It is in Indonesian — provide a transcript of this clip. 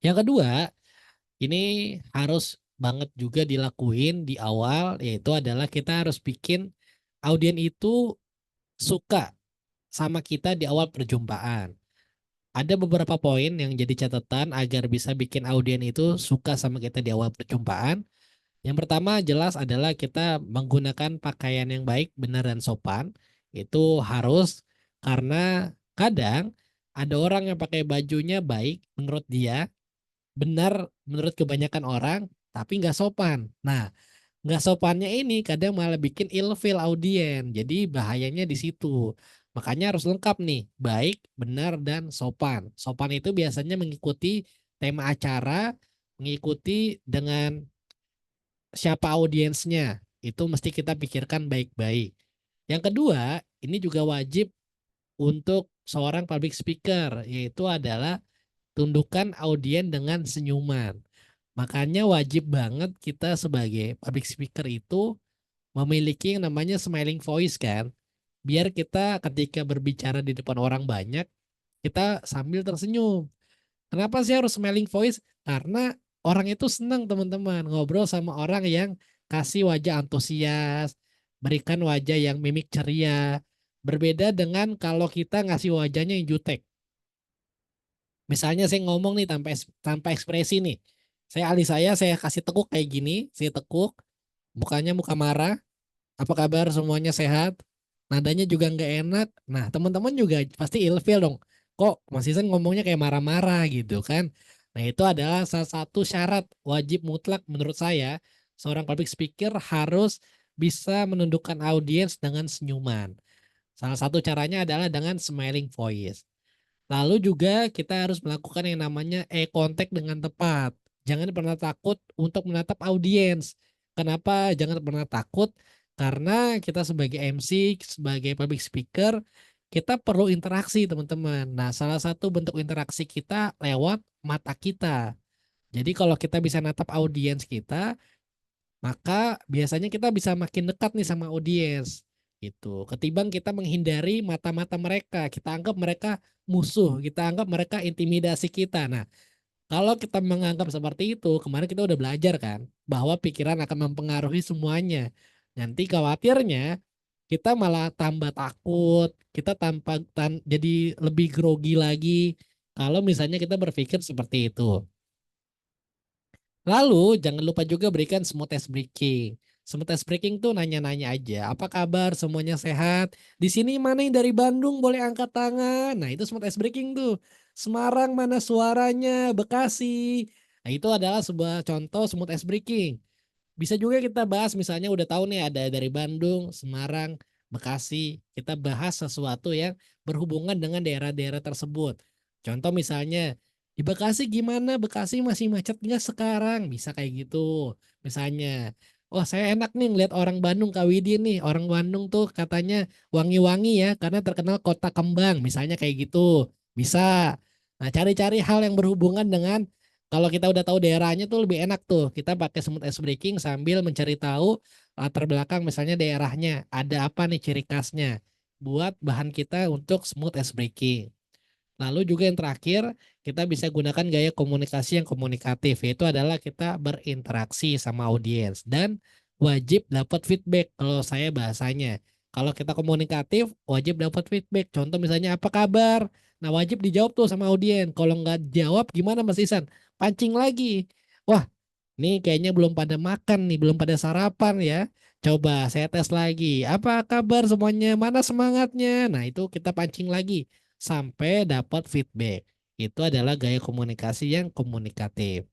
Yang kedua, ini harus banget juga dilakuin di awal, yaitu adalah kita harus bikin audien itu suka sama kita di awal perjumpaan. Ada beberapa poin yang jadi catatan agar bisa bikin audien itu suka sama kita di awal perjumpaan. Yang pertama jelas adalah kita menggunakan pakaian yang baik, benar dan sopan. Itu harus, karena kadang ada orang yang pakai bajunya baik menurut dia, benar menurut kebanyakan orang, tapi nggak sopan. Nah, nggak sopannya ini kadang malah bikin ilfeel audien. Jadi bahayanya di situ. Makanya harus lengkap nih, baik, benar, dan sopan. Sopan itu biasanya mengikuti tema acara, mengikuti dengan siapa audiensnya. Itu mesti kita pikirkan baik-baik. Yang kedua, ini juga wajib untuk seorang public speaker, yaitu adalah tundukkan audien dengan senyuman. Makanya wajib banget kita sebagai public speaker itu memiliki yang namanya smiling voice kan. Biar kita ketika berbicara di depan orang banyak, kita sambil tersenyum. Kenapa sih harus smiling voice? Karena orang itu senang teman-teman ngobrol sama orang yang kasih wajah antusias, berikan wajah yang mimik ceria. Berbeda dengan kalau kita ngasih wajahnya yang jutek. Misalnya saya ngomong nih tanpa ekspresi nih. Saya kasih tekuk kayak gini, saya tekuk, mukanya muka marah. Apa kabar semuanya sehat? Nadanya juga nggak enak. Nah, teman-teman juga pasti ilfeel dong. Kok Mas Isan ngomongnya kayak marah-marah gitu kan? Nah, itu adalah salah satu syarat wajib mutlak menurut saya. Seorang public speaker harus bisa menundukkan audiens dengan senyuman. Salah satu caranya adalah dengan smiling voice. Lalu juga kita harus melakukan yang namanya eye contact dengan tepat. Jangan pernah takut untuk menatap audiens. Kenapa jangan pernah takut? Karena kita sebagai MC, sebagai public speaker, kita perlu interaksi teman-teman. Nah, salah satu bentuk interaksi kita lewat mata kita. Jadi kalau kita bisa natap audiens kita, maka biasanya kita bisa makin dekat nih sama audiens gitu. Ketimbang kita menghindari mata-mata mereka, kita anggap mereka musuh, kita anggap mereka intimidasi kita. Nah, kalau kita menganggap seperti itu, kemarin kita udah belajar kan bahwa pikiran akan mempengaruhi semuanya. Nanti khawatirnya kita malah tambah takut, kita jadi lebih grogi lagi kalau misalnya kita berpikir seperti itu. Lalu jangan lupa juga berikan smooth test breaking. Smooth test breaking tuh nanya-nanya aja, apa kabar, semuanya sehat? Di sini mana yang dari Bandung boleh angkat tangan? Nah, itu smooth test breaking tuh. Semarang mana suaranya? Bekasi. Nah, itu adalah sebuah contoh smooth test breaking. Bisa juga kita bahas misalnya udah tahu nih ada dari Bandung, Semarang, Bekasi. Kita bahas sesuatu yang berhubungan dengan daerah-daerah tersebut. Contoh misalnya di Bekasi gimana? Bekasi masih macet nggak sekarang? Bisa kayak gitu. Misalnya, wah saya enak nih ngeliat orang Bandung Kak Widin nih. Orang Bandung tuh katanya wangi-wangi ya karena terkenal kota kembang. Misalnya kayak gitu. Bisa. Nah, cari-cari hal yang berhubungan dengan kalau kita udah tahu daerahnya tuh lebih enak tuh. Kita pakai smooth ice breaking sambil mencari tahu latar belakang misalnya daerahnya. Ada apa nih ciri khasnya. Buat bahan kita untuk smooth ice breaking. Lalu juga yang terakhir, kita bisa gunakan gaya komunikasi yang komunikatif, yaitu adalah kita berinteraksi sama audiens dan wajib dapat feedback kalau saya bahasanya. Kalau kita komunikatif, wajib dapat feedback. Contoh misalnya apa kabar? Nah, wajib dijawab tuh sama audiens. Kalau nggak jawab gimana Mas Isan? Pancing lagi. Wah, nih kayaknya belum pada makan nih, belum pada sarapan ya. Coba saya tes lagi. Apa kabar semuanya? Mana semangatnya? Nah, itu kita pancing lagi sampai dapat feedback. Itu adalah gaya komunikasi yang komunikatif.